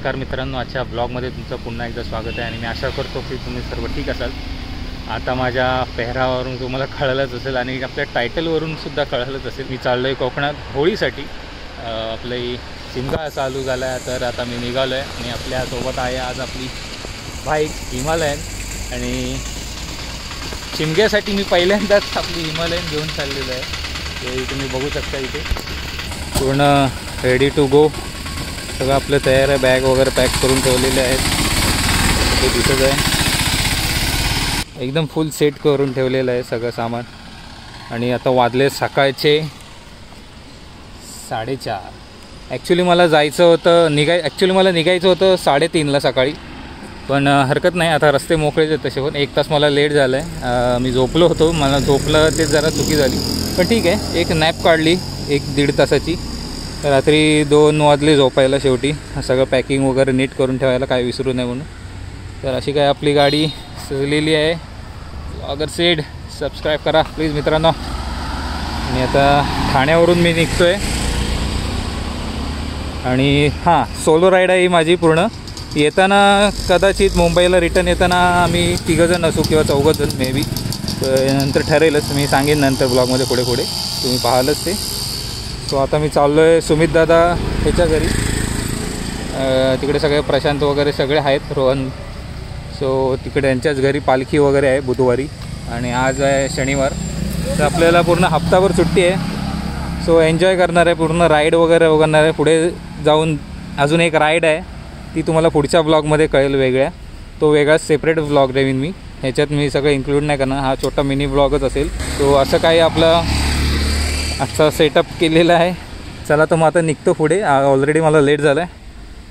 नमस्कार मित्रांनो, आजच्या ब्लॉगमध्ये तुमचं पुन्हा एकदा स्वागत आहे आणि मी आशा करतो की तुम्ही सर्व ठीक असाल। आता माझ्या पेहरावरून तुम्हाला कळलंच असेल आणि आपल्या टायटलवरून सुद्धा कळलंच असेल, मी चाललो आहे कोकणात होळीसाठी। आपली शिमगा चालू झाला आहे, तर आता मी निघालो आहे आणि आपल्यासोबत आहे आज आपली बाईक हिमालयन। आणि शिमग्यासाठी मी पहिल्यांदाच आपली हिमालयन घेऊन चाललेलो आहे, ते तुम्ही बघू शकता। इथे पूर्ण रेडी टू गो सगळं आपलं तयार आहे, बॅग वगैरे पॅक करून ठेवलेले आहेत, ते दिसत आहे एकदम फुल सेट करून ठेवलेलं आहे सगळं सामान। आणि आता वाजले सकाळचे 4:30। ॲक्च्युली मला जायचं होतं मला निघायचं होतं 3:30ला सकाळी, पण हरकत नाही, आता रस्ते मोकळेच आहेत तसे। पण 1 तास मला लेट झालं आहे, मी झोपलो होतो, मला झोपलं ते जरा चुकी झाली, पण ठीक आहे। एक नॅप काढली 1-1.5 तासाची, रात्री 2 वाजले झोपायला। शेवटी सगळं पॅकिंग वगैरे नीट करून ठेवायला काय विसरू नये म्हणून। तर अशी काय आपली गाडी सजलेली आहे। अगर सेड सबस्क्राईब करा प्लीज मित्रांनो। आणि आता ठाण्यावरून मी निघतो आहे आणि हां, सोलो राईड आहे ही माझी पूर्ण। येताना कदाचित मुंबईला रिटर्न येताना आम्ही 3 जण असू किंवा 4 जण मे बी, नंतर ठरेलच, मी सांगेन नंतर ब्लॉगमध्ये पुढे तुम्ही पाहालच ते। सो आता मी चाललो आहे सुमित दादा ह्याच्या घरी, तिकडे सगळे प्रशांत वगैरे सगळे आहेत, रोहन। सो तिकडे यांच्याच घरी पालखी वगैरे आहे बुधवारी, आणि आज आहे शनिवार, तर आपल्याला पूर्ण हप्ताभर सुट्टी आहे। सो एन्जॉय करणार आहे, पूर्ण राईड वगैरे करणार आहे। पुढे जाऊन अजून एक राईड आहे, ती तुम्हाला पुढच्या ब्लॉगमध्ये कळेल वेगळ्या, तो वेगळा सेपरेट ब्लॉग देईन मी, ह्याच्यात मी सगळं इन्क्लूड नाही करणार, हा छोटा मिनी ब्लॉगच असेल। सो असं काही आपलं आजचा सेटअप केलेला आहे। चला तर मग आता निघतो पुढे, ऑलरेडी मला लेट झालं आहे,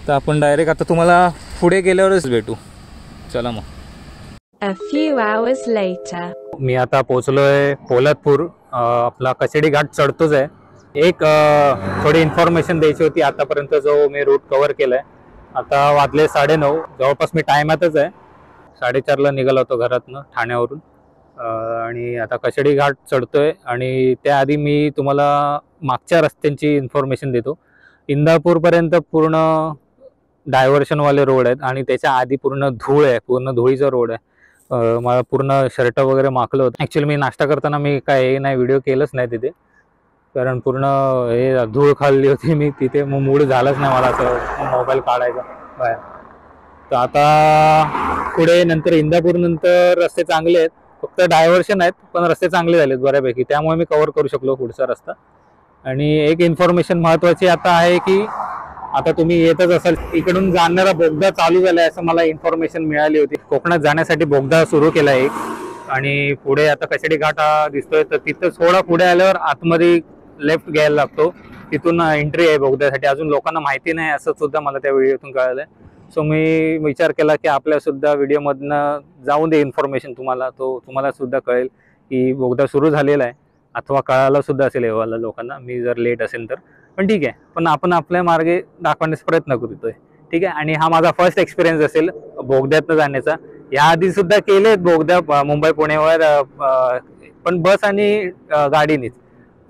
तर आपण डायरेक्ट आता तुम्हाला पुढे गेल्यावरच भेटू। चला मग। A few hours later. मी आता पोचलो आहे पोलादपूर, आपला कचेडी घाट चढतोच आहे। एक थोडी इन्फॉर्मेशन द्यायची होती, आतापर्यंत जो मी रूट कवर केला आहे। आता वाजले 9:30, जवळपास मी टायमातच आहे, 4:30ला निघालो होतो घरातनं ठाण्यावरून, आणि आता कचेडी घाट चढतोय। आणि त्याआधी मी तुम्हाला मागच्या रस्त्यांची इन्फॉर्मेशन देतो। इंदापूरपर्यंत पूर्ण डायव्हर्शनवाले रोड आहेत, आणि त्याच्या आधी पूर्ण धूळ आहे, पूर्ण धुळीचा रोड आहे। मला पूर्ण शर्ट वगैरे माखलं होतं। ॲक्च्युली मी नाश्ता करताना मी काय हे नाही व्हिडिओ केलंच नाही तिथे, कारण पूर्ण हे धूळ खाल्ली होती मी तिथे, मग मूड झालंच नाही मला असं मोबाईल काढायचा बाहेर। तर आता पुढे नंतर इंदापूर नंतर रस्ते चांगले आहेत, फक्त डायव्हर्शन आहेत, पण रस्ते चांगले झालेत बऱ्यापैकी, त्यामुळे मी कव्हर करू शकलो पुढचा रस्ता। आणि एक इन्फॉर्मेशन महत्त्वाची आता आहे की आता तुम्ही येतच असाल, इकडून जाणारा बोगदा चालू झाला आहे असं मला इन्फॉर्मेशन मिळाली होती। कोकणात जाण्यासाठी बोगदा सुरू केला आहे एक, आणि पुढे आता कचेडी घाट दिसतोय, तर तिथं थोडा पुढे आल्यावर आतमध्ये लेफ्ट घ्यायला लागतो, तिथून एंट्री आहे बोगद्यासाठी। अजून लोकांना माहिती नाही असं सुद्धा मला त्या व्हिडिओतून कळालं आहे। सो मी विचार केला की आपल्यासुद्धा व्हिडिओमधनं जाऊन दे इन्फॉर्मेशन तुम्हाला, तो तुम्हाला सुद्धा कळेल की बोगदा सुरू झालेला आहे, अथवा कळायला सुद्धा असेल एवढ्या लोकांना, मी जर लेट असेल तर, पण ठीक आहे। पण आपण आपल्या मार्गे दाखवण्याचा प्रयत्न करतोय, ठीक आहे। आणि हा माझा फर्स्ट एक्सपिरियन्स असेल बोगद्यातनं जाण्याचा। याआधी सुद्धा केलेत बोगद्या मुंबई पुण्यावर, पण बस आणि गाडीनेच,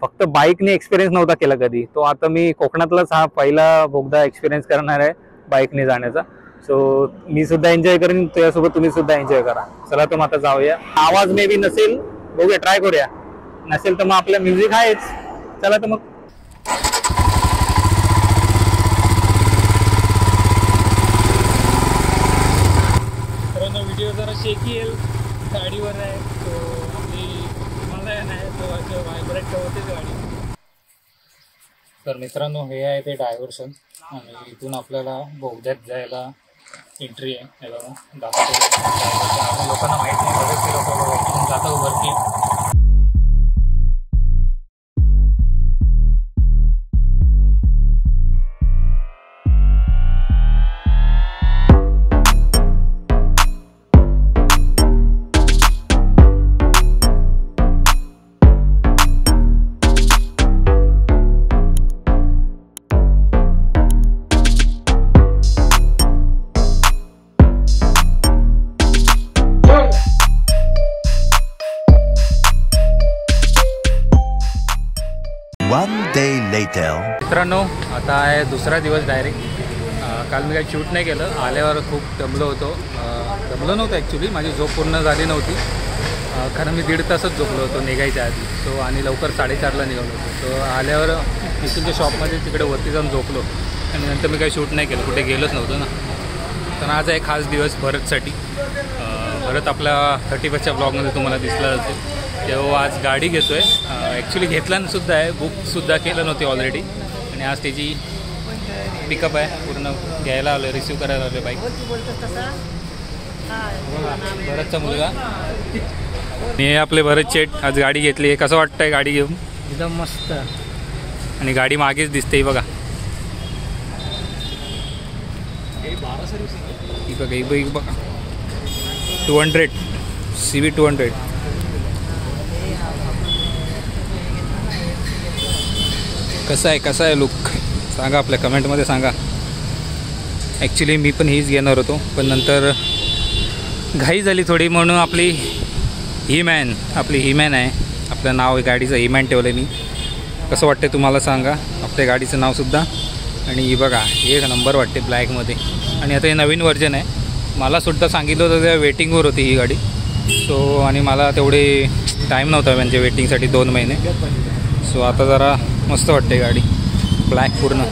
फक्त बाईकने एक्सपिरियन्स नव्हता केला कधी। तो आता मी कोकणातलाच हा पहिला बोगदा एक्सपिरियन्स करणार आहे बाईकने जाण्याचा। सो मी सुद्धा एन्जॉय करेन, तुझ्यासोबत तुम्ही सुद्धा एन्जॉय करा। चला तर मग आता जाऊया। आवाज मे बी नसेल, बघूया, ट्राय करूया, नसेल तर मग आपलं म्युझिक आहेच। चला तर मग। व्हिडिओ जरा शेकी येईल, गाडीवर आहे, तो आपली हिमालयन आहे, तो असं व्हायब्रेट होतेच गाडी। तर मित्रांनो, हे आहे ते डायव्हर्शन, आणि इथून आपल्याला बोगद्यात जायला एंट्री आहे। हे बघा दाखवतो, लोकांना माहीत नाही, बरेचसे लोक इथून जातात वरती। One day later. मित्रांनो, आता आहे दुसरा दिवस डायरेक्ट काल मी काही शूट नाही केलं. आल्यावर खूप दमलो होतो. दमलो नव्हतं ॲक्च्युली, माझी झोप पूर्ण झाली नव्हती, कारण मी 1.5 तासच झोपलो होतो निघायच्या आधी. सो आणि लवकर 4:30ला निघालो होतो. सो आल्यावर निखिलच्या शॉपमध्ये तिकडे वरती जाऊन झोपलो आणि नंतर मी काही शूट नाही केलं, कुठे गेलोच नव्हतं ना. तर आज आहे खास दिवस भरतसाठी. भरत आपल्या 31च्या ब्लॉगमध्ये तुम्हाला दिसला असेल. तेव्हा आज गाडी घेतो आहे. ॲक्च्युली घेतलासुद्धा आहे, बुकसुद्धा केलं नव्हती ऑलरेडी. आणि आज त्याची पिकअप आहे, पूर्ण घ्यायला आलो आहे, रिसिव्ह करायला आलो आहे बाईक. भरतचा मुलगा हे आपले भरत शेठ आज गाडी घेतली आहे. कसं वाटतंय गाडी घेऊन? एकदम मस्त. आणि गाडी मागेच दिसते ही बघा. ही बघा, ही बघा 200 CB 200. कसा आहे लुक सांगा, आपल्या कमेंटमध्ये सांगा. ॲक्च्युली मी पण हीच घेणार होतो, पण नंतर घाई झाली थोडी, म्हणून आपली हीमॅन आहे, आपलं नाव आहे गाडीचं हीमॅन ठेवलं आहे मी. कसं वाटते तुम्हाला सांगा, आपल्या गाडीचं नावसुद्धा. आणि ही बघा, एक नंबर वाटते ब्लॅकमध्ये. आणि आता हे नवीन व्हर्जन आहे. मलासुद्धा सांगितलं होतं त्या वेटिंगवर होती ही गाडी. सो आणि मला तेवढे टाईम नव्हता म्हणजे वेटिंगसाठी 2 महिने. सो आता जरा मस्त वाटते गाडी, ब्लॅक पूर्ण.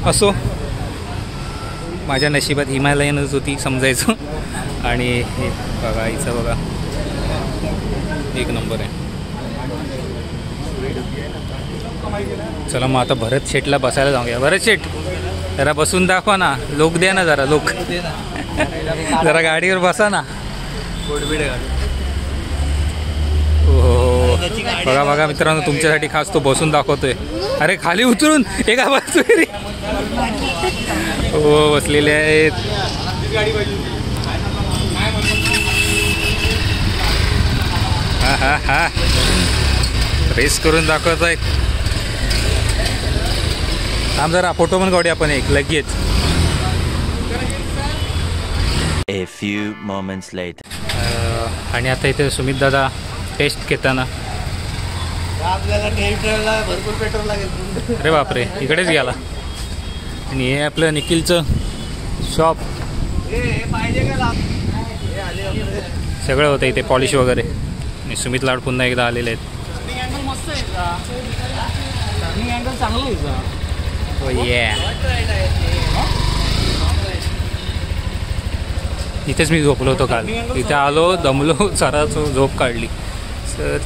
असो, माझ्या नशिबात हिमालयनच होती समजायचं. आणि हे बघा, हिचं बघा एक नंबर आहे. चला मग आता भरत शेठला बसायला जाऊया. भरत शेठ जरा बसून दाखवा ना, लोक द्या ना जरा, लोक जरा गाडीवर बसा ना. हो बघा मित्रांनो, तुमच्यासाठी खास तो बसून दाखवतोय. अरे खाली उतरून एका बसतोय रे. हो बसलेले आहेत. हा रेस करून दाखवत आहेत. थांब जरा फोटो पण काढूया आपण एक लगेच. A few moments later. आणि आता इथे सुमित दादा टेस्ट घेताना. आपल्याला टेस्टला भरपूर पेट्रोल लागेल. अरे बापरे, इकडेच गेला. आणि हे आपलं निखिलचं शॉप. सगळं होतं इथे, पॉलिश वगैरे. आणि सुमित लाड पुन्हा एकदा आलेले आहेत. अँगल चांगलं आहे. हो ये, इथेच मी झोपलो होतो काल. इथे आलो, दमलो, जराच झोप काढली.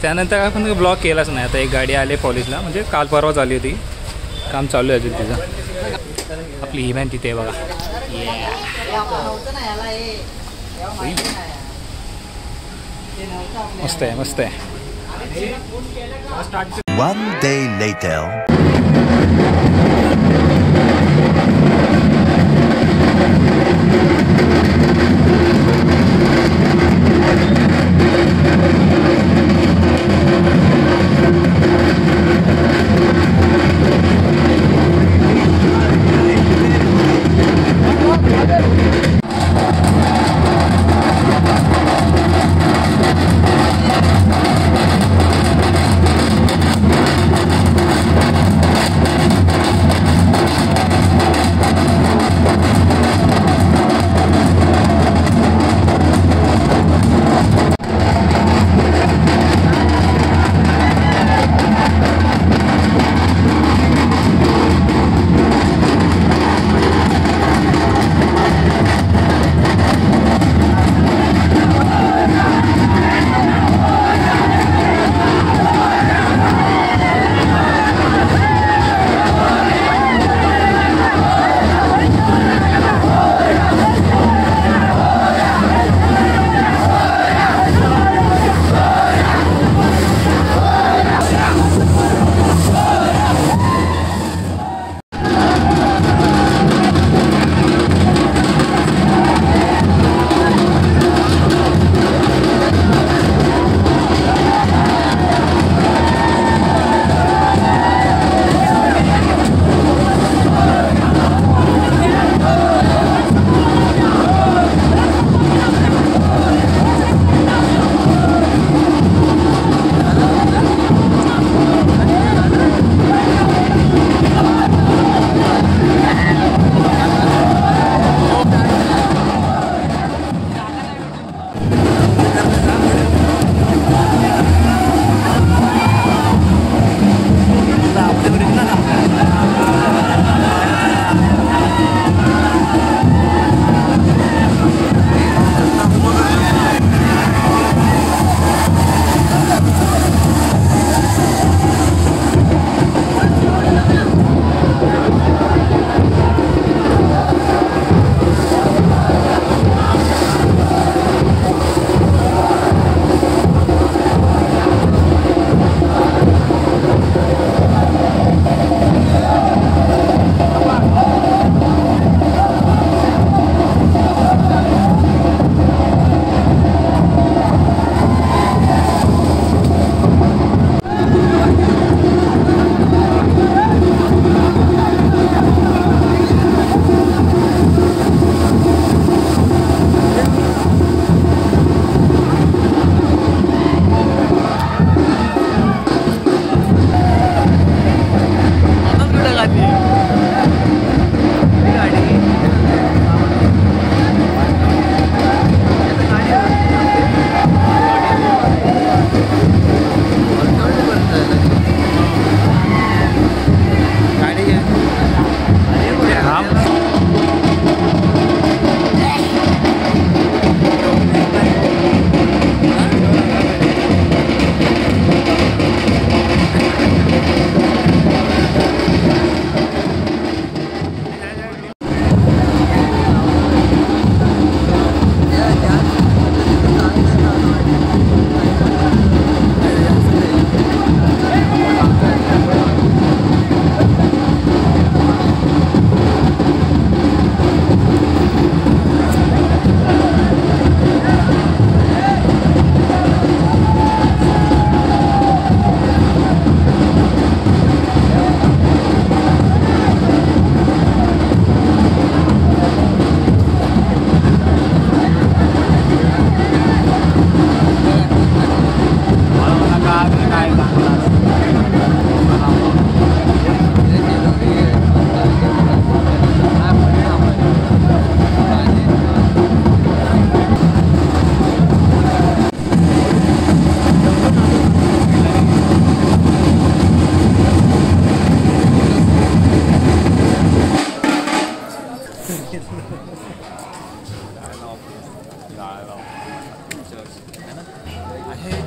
त्यानंतर आपण ब्लॉक केलाच नाही. आता एक गाडी आली पॉलिशला, म्हणजे काल परवाच आली होती. काम चालू आहे अजून तिचं. आपली हिमॅन तिथे आहे बघा. मस्त आहे. One day later.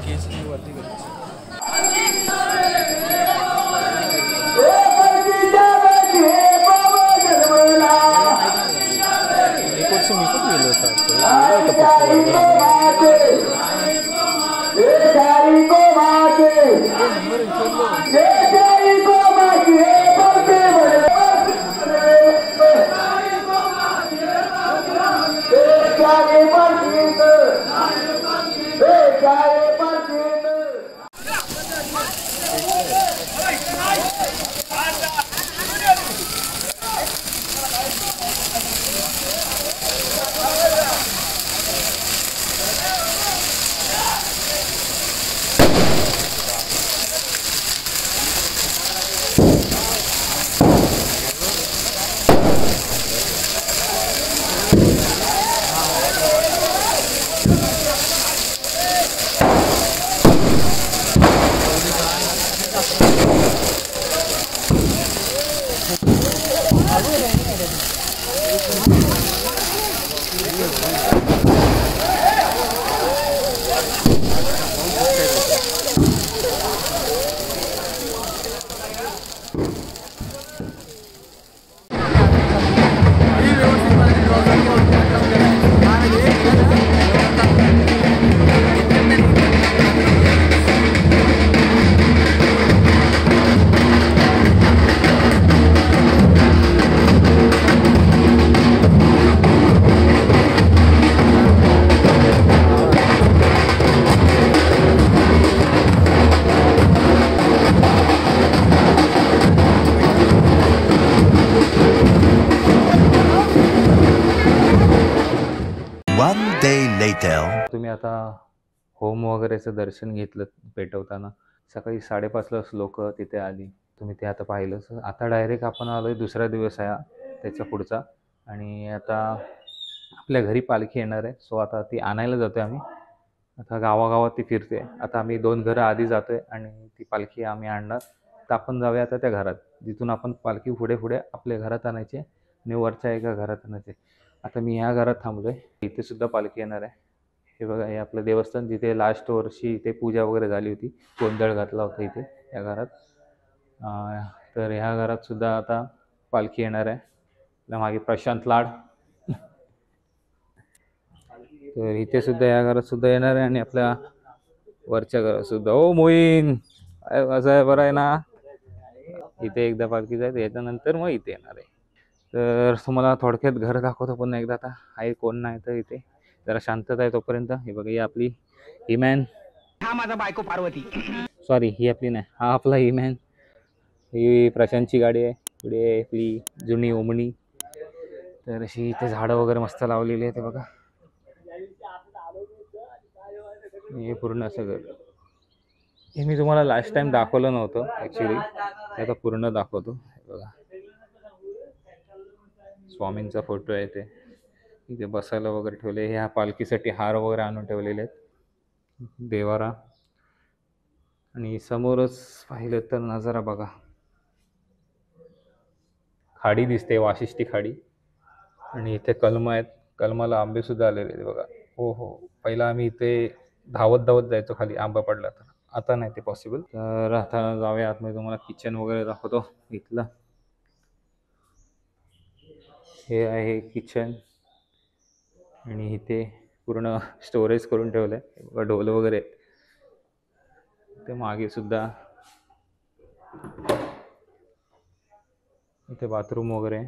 केस नाही वरती करायचं. एक वर्ष मी पण गेलो One day later. तुम्ही आता होम वगैरेचं दर्शन घेतलं पेटवताना. सकाळी 5:30 लोक तिथे आली. तुम्ही ते आता पाहिलंच. आता डायरेक्ट आपण आलोय दुसरा दिवस आहे त्याच्या पुढचा आणि आता आपल्या घरी पालखी येणार आहे. सो आता ती आणायला जातोय आम्ही. आता गावागावात ती फिरते. आता आम्ही 2 घरं आधी जातोय आणि ती पालखी आम्ही आणणार. तर आपण जाऊया आता त्या घरात जिथून आपण पालखी पुढे पुढे आपल्या घरात आणायची आणि वरच्या एका घरात आणायचे. आता मी ह्या घरात थांबलोय. इथे सुद्धा पालखी येणार आहे. हे बघा हे आपलं देवस्थान जिथे लास्ट वर्षी इथे पूजा वगैरे झाली होती. गोंधळ घातला होता इथे या घरात. तर ह्या घरात सुद्धा आता पालखी येणार आहे. आपल्या मागे प्रशांत लाड. तर इथे सुद्धा या घरात सुद्धा येणार आहे आणि आपल्या वरच्या घरात सुद्धा. ओ मोईन असं आहे बरं आहे ना. इथे एकदा पालखी जायचं याच्यानंतर मग इथे येणार आहे. तर तुम्हाला थोडक्यात घर दाखवतो पुन्हा एकदा. आता आहे कोण नाही तर इथे जरा शांतता आहे तोपर्यंत. हे बघा ही आपली इमॅन. हा माझा बायको पार्वती. सॉरी ही आपली नाही. हा आपला इमॅन. ही प्रशांतची गाडी आहे. पुढे आपली जुनी ओमणी. तर अशी इथे झाडं वगैरे मस्त लावलेली आहे. ते बघा हे पूर्ण असं घर. हे मी तुम्हाला लास्ट टाइम दाखवलं नव्हतं ॲक्च्युली. ते आता पूर्ण दाखवतो. हे बघा स्वामींचा फोटो आहे. ते इथे बसायला वगैरे ठेवले. ह्या पालखीसाठी हार वगैरे आणून ठेवलेले आहेत. देवारा आणि समोरच पाहिलं तर नजारा बघा. खाडी दिसते वाशिष्ठी खाडी आणि इथे कलम आहेत. कलमाला आंबे सुद्धा आलेले आहेत बघा. हो हो पहिला आम्ही इथे धावत धावत जायचो खाली आंबा पडला तर. आता नाही ते पॉसिबल. तर आता जाऊया आतमध्ये. तुम्हाला किचन वगैरे दाखवतो इथलं. हे आहे किचन आणि इथे पूर्ण स्टोरेज करून ठेवलं आहे. बघा ढोल वगैरे आहेत. ते मागे सुद्धा इथे बाथरूम वगैरे.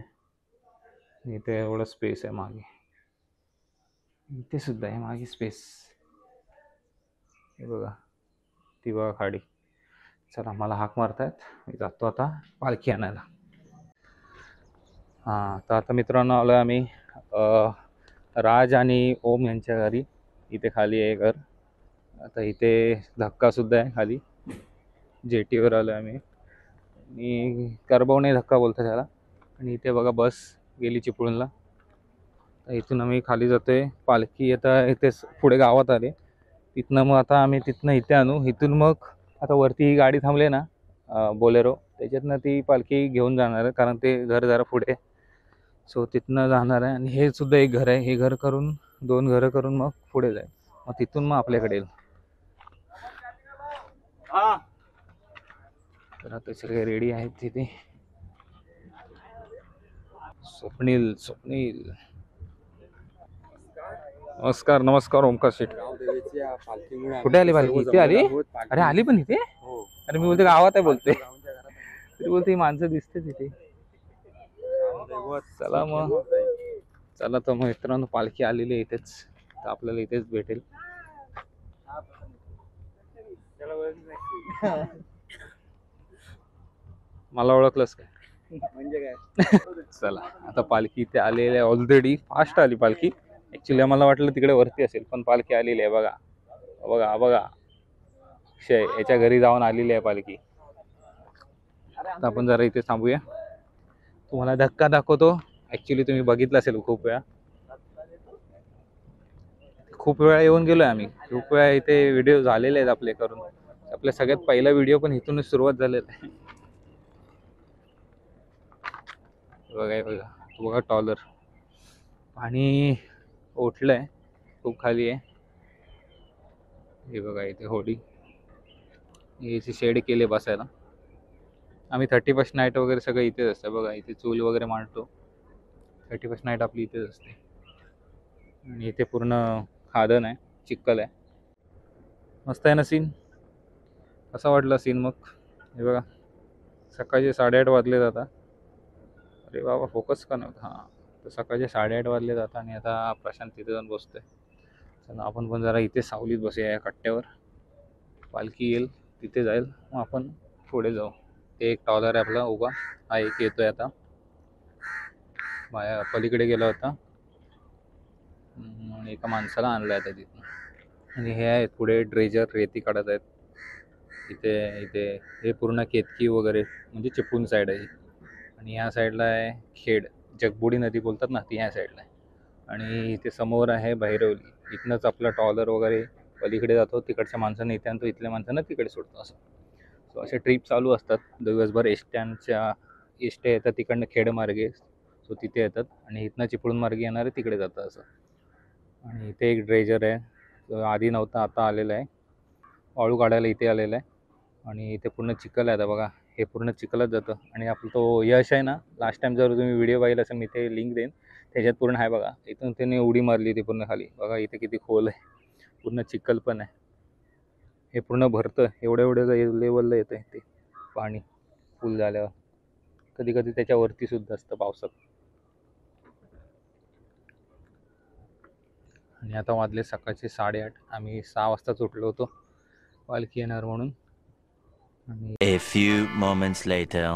इथे एवढं स्पेस आहे मागे. इथे सुद्धा आहे मागे स्पेस. हे बघा ती बघा खाडी. चला मला हाक मारतायत. मी जातो आता पालखी आणायला. हां तर आता मित्रांनो आलो आहे आम्ही राज आणि ओम यांच्या घरी. इथे खाली आहे घर. आता इथे धक्कासुद्धा आहे खाली. जेटीवर आलो आहे आम्ही आणि करबवणे धक्का बोलतात त्याला. आणि इथे बघा बस गेली चिपळूणला. तर इथून आम्ही खाली जातो आहे. पालखी आता इथे पुढे गावात आले. तिथनं मग आता आम्ही तिथनं इथे आणू. इथून मग आता वरती ही गाडी थांबली ना बोलेरो त्याच्यातनं ती पालखी घेऊन जाणार आहे कारण ते घर जरा पुढे. सो तिथनं जाणार आहे. आणि हे सुद्धा एक घर आहे. हे घर करून 2 घरं करून मग पुढे जाईल. मग तिथून मग आपल्याकडे येईल. तर आता सगळे रेडी आहेत तिथे. स्वप्नील नमस्कार नमस्कार ओमकार शेठ. कुठे आली पालखी? इथे आली? अरे आली पण इथे? अरे मी बोलते गावात आहे बोलते, तरी बोलते ही माणसं दिसते तिथे. चला मग, चला तर मग मित्रांनो, पालखी आलेली आहे इथेच, तर आपल्याला इथेच भेटेल. मला ओळखलंस काय? म्हणजे काय? चला आता पालखी इथे आलेली आहे ऑलरेडी. फास्ट आली पालखी. ऍक्च्युली आम्हाला वाटलं तिकडे वरती असेल, पण पालखी आलेली आहे. बघा बघा बघा, अक्षय याच्या घरी जाऊन आलेली आहे पालखी. आता आपण जरा इथे थांबूया, तुम्हाला धक्का दाखवतो. ऍक्च्युली तुम्ही बघितलं असेल खूप वेळा येऊन गेलोय आम्ही. खूप वेळा इथे व्हिडिओ झालेले आहेत आपले करून. आपल्या सगळ्यात पहिला व्हिडिओ पण इथूनच सुरुवात झालेला आहे. बघा बघा टॉलर, पाणी ओटलंय, खूप खाली आहे. हे बघा इथे होडी, याची शेड केले बसायला. आम्ही 31st नाईट वगैरे सगळं इथेच असतं. बघा इथे चूल वगैरे मांडतो. 31st नाईट आपली इथेच असते. आणि इथे पूर्ण खादन आहे, चिखल आहे. मस्त आहे ना सीन? कसा वाटला सीन मग? हे बघा सकाळचे 8:30 वाजले जातात. अरे बाबा फोकस का नव्हता. हां, तर सकाळचे 8:30 वाजले जातात आणि आता प्रशांत तिथे जाऊन बसतोय. चला आपण पण जरा इथे सावलीत बसूया या कट्ट्यावर. पालखी येईल तिथे जाईल, मग आपण पुढे जाऊ. ते एक टॉलर आहे आपला उभा, हा एक येतोय आता. बाया पलीकडे गेला होता आणि एका माणसाला आणलं आहे तिथून. आणि हे आहेत पुढे ड्रेजर, रेती काढत आहेत. इथे हे पूर्ण केतकी वगैरे म्हणजे चिपळूण साईड आहे. आणि ह्या साईडला आहे खेड, जगबुडी नदी बोलतात ना, ती ह्या साईडला आहे. आणि इथे समोर आहे भैरवली. इथनंच आपला टॉलर वगैरे पलीकडे जातो, तिकडच्या माणसांना इथे आणतो, इथल्या माणसांना तिकडे सोडतो. असं सो असे ट्रिप चालू असतात दिवसभर. एसट्या येतात तिकडनं खेड मार्गे, सो तिथे येतात. आणि इथनं चिपळूण मार्गे येणारे तिकडे जातात असं. आणि इथे एक ड्रेजर आहे, तो आधी नव्हता आता आलेला आहे. वाळू काढायला इथे आलेला आहे. आणि इथे पूर्ण चिखल आहे. आता बघा हे पूर्ण चिखलच जातं. आणि आपलं तो यश आहे ना, लास्ट टाइम जर तुम्ही व्हिडिओ पाहिला असेल, मी ते लिंक देईन, त्याच्यात पूर्ण आहे बघा. इथून त्याने उडी मारली ती पूर्ण खाली. बघा इथे किती खोल आहे, पूर्ण चिखल पण आहे. हे पूर्ण भरतं, एवढ्या लेवलला येतं ते पाणी फुल झाल्यावर. कधी कधी त्याच्यावरती सुद्धा असतं पावसात. आणि आता वाजले सकाळचे 8:30. आम्ही 6 वाजताच उठलो होतो पालखी येणार म्हणून. A few moments later.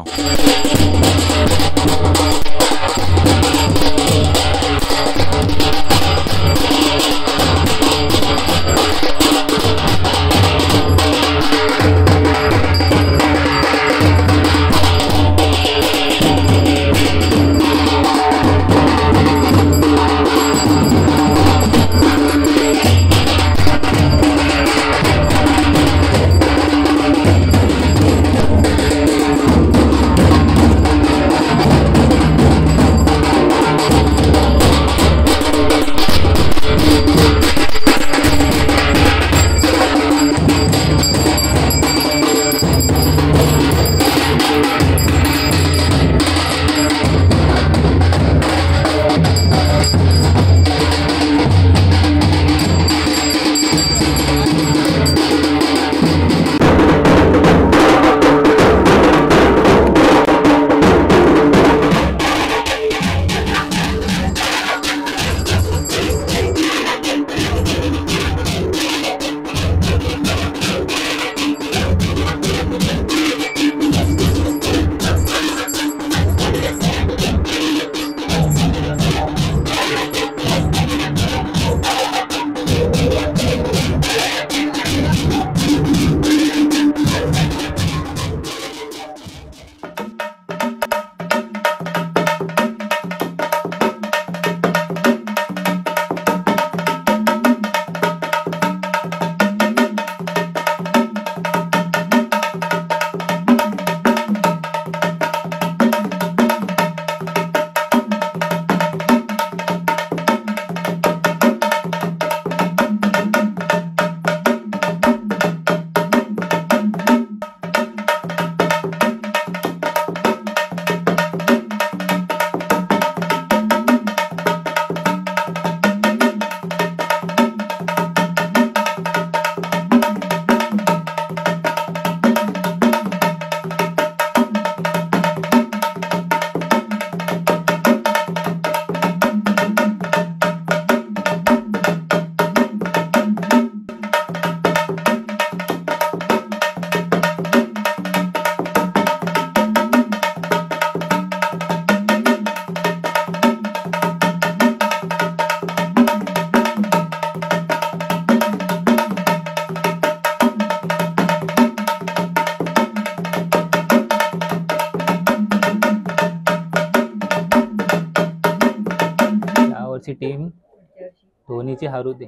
धोनीची हारू दे.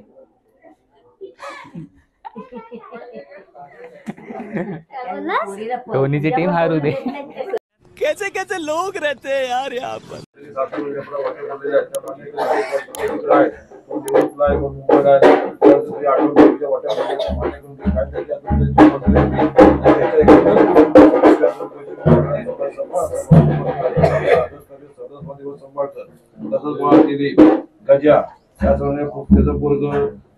धोनीची टीम हारू दे. कैसे कैसे लोग रहते हैं यार यहाँ पर. गजा त्याचं पोरग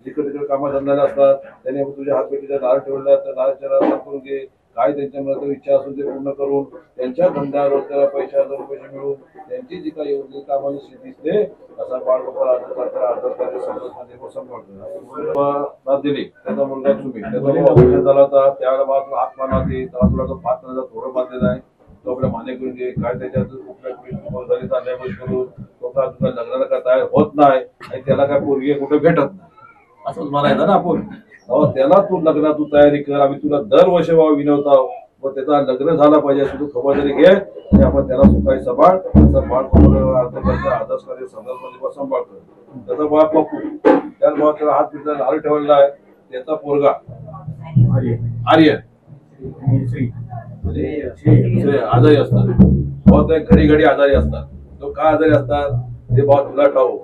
जिकडे तिकडे कामात धंद्याला असतात त्याने तुझ्या हातपेटीचा नारळ ठेवला तर नारळ करून घे. काय त्यांच्या मनात इच्छा असून ते पूर्ण करून त्यांच्या धंद्या रोजगार पैसे मिळवून त्यांची जी काही योग्य कामाची स्थिती दिसते असा बाळगोपाळ सांभाळतो दिली. त्याचा मुलगा तुम्ही त्याचा झाला होता त्यावेळेला मला हात मारला तुला तो 5,000 थोडं बांधलेला आहे तो आपल्या मान्य करून घे. काय त्याच्यात कुठल्या करून तो का तुला लग्नाला काय तयार होत नाही आणि त्याला काय पोरगी कुठे भेटत नाही असंच म्हणायचं ना आपण. त्याला तू लग्नात तू तयारी कर. आम्ही तुला दरवर्षी बाबा विनवतो व त्याचा लग्न झाला पाहिजे अशी तू खबरदारी घे आणि आपण त्याला सुखाई सांभाळ त्याचा बाळ आदर्श कार्य समाजामध्ये सांभाळतो. त्याचा बाळ पप्पू त्याच बाबा त्याला हात पिठा नारळ ठेवलेला आहे. त्याचा पोरगा आर्यन आजारी असतात बहुत घडी घडी आजारी असतात. तो काय आजारी असतात ते बाबा तुला ठाऊक.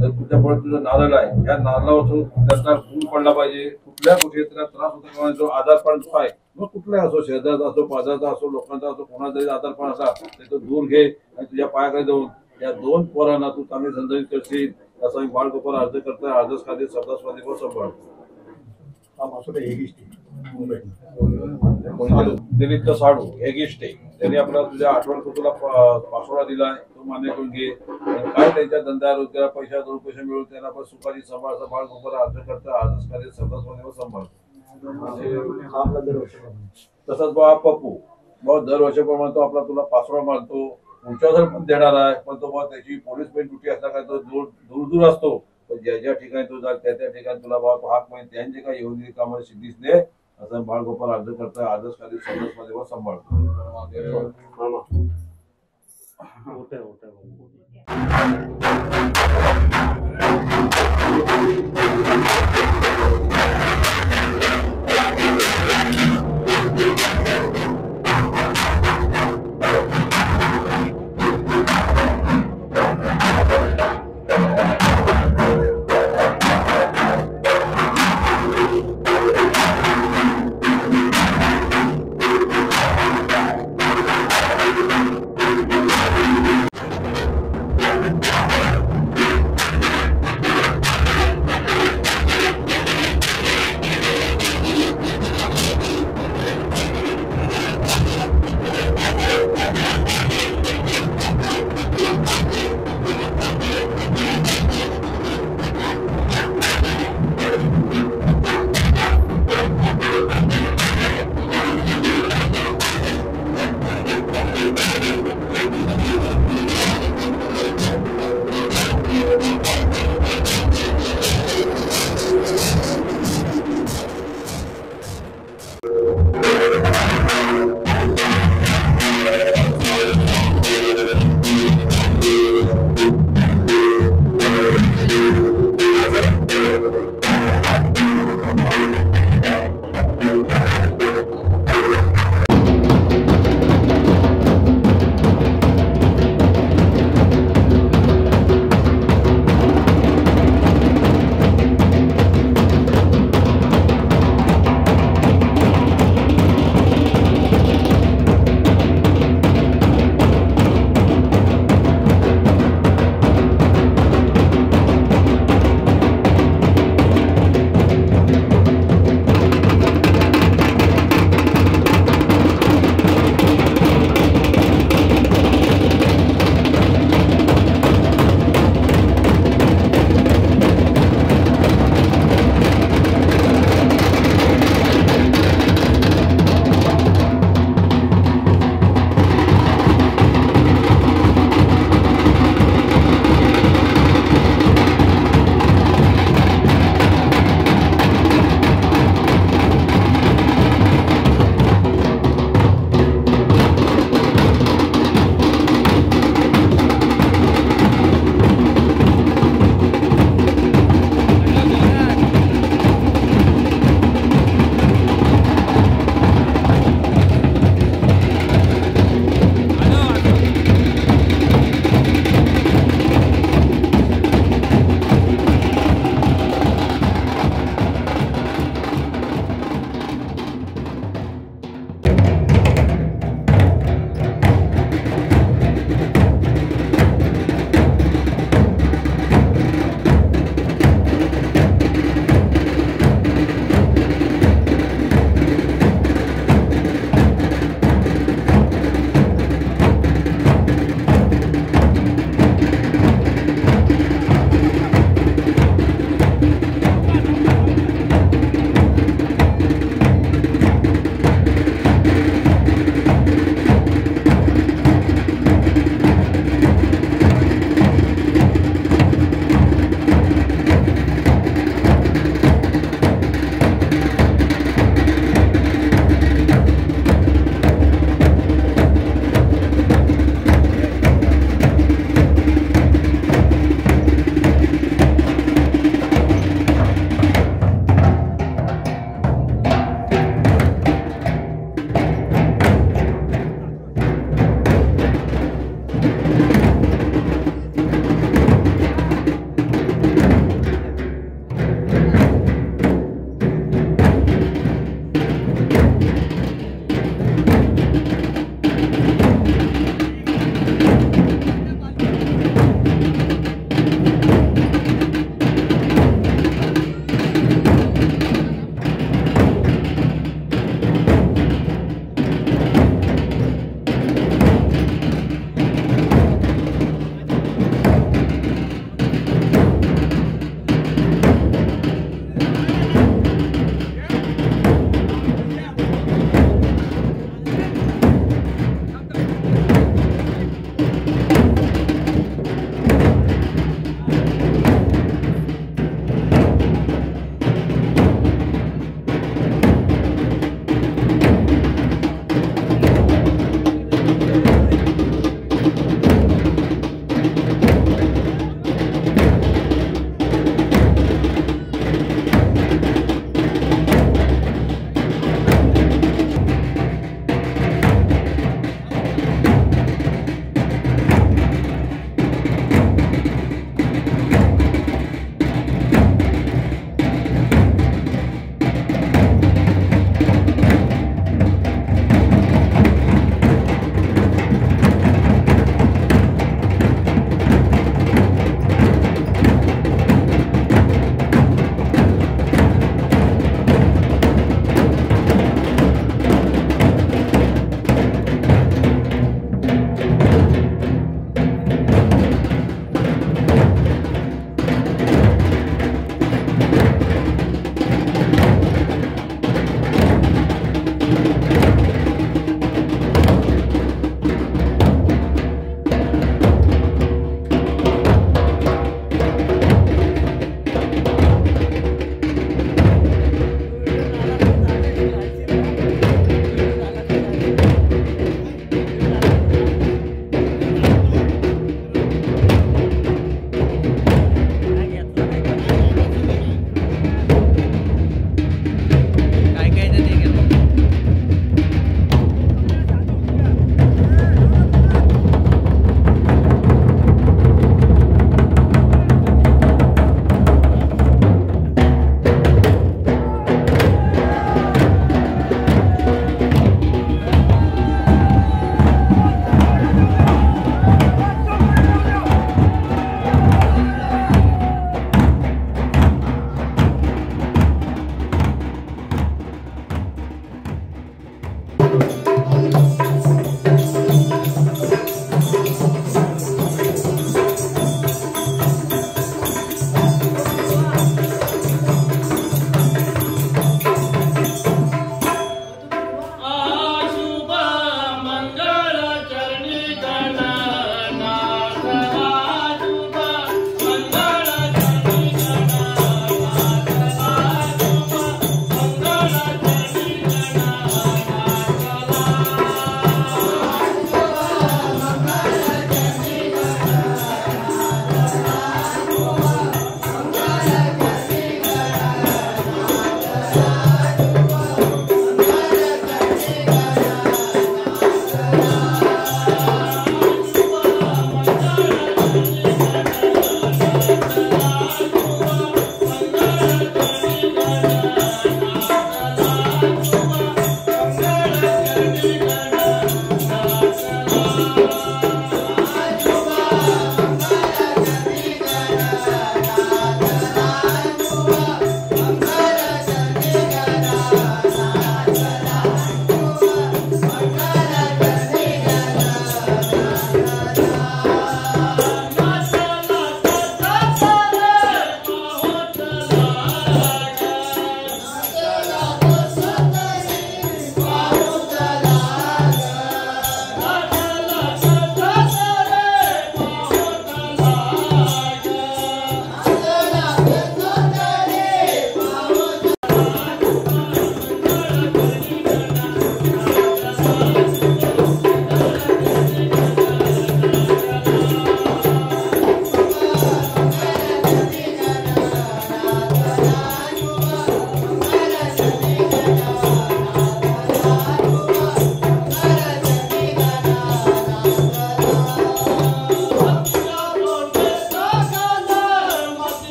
तर तुझ्यामुळे तुझं नारळ आहे या नारळावर त्याचा गुण पडला पाहिजे. कुठल्या गोष्टी त्रास होता जो आजारपण जो आहे मग कुठलाही असो शेजारचा असो पाजारचा असो लोकांचा असो कोणाचा जरी आजारपण असला तर तो दूर घे आणि तुझ्या पायाकडे जाऊन या 2 पोरांना तू चांगली संदर्भित करशील असं मी बाळगोपाळ अर्ज करता आदर्श खाते शब्दास्वादीवर सांभाळतो. दिलीप साडू हेगिस्टे त्यांनी आपला तुझ्या आठवण तुला पासवर्ड दिलाय तो मान्य करून घे. काय त्यांच्या धंद्या रोजगार पैसे मिळून त्यांना आपण सुखाची सांभाळ बाळगोपाळ अर्ज करता आदर्श खाते शब्दास्वादीवर सांभाळतो. तसंच बाबा पप्पू बाबा दरवर्षाप्रमाणे तो आपला तुला पासवर्ड मारतो पुढच्या वर्षी पण देणार आहे पण तो बाबा त्याची पोलीस ड्युटी असला काय तो दूर असतो पण ज्या ठिकाणी तू जा त्या ठिकाणी तुला बाबा तो हाक माहिती त्यांचे काही योग्य कामाची दिसले असं बाळगोपाळ अर्ज करता आदर्श खाली समाजामध्ये सांभाळतो.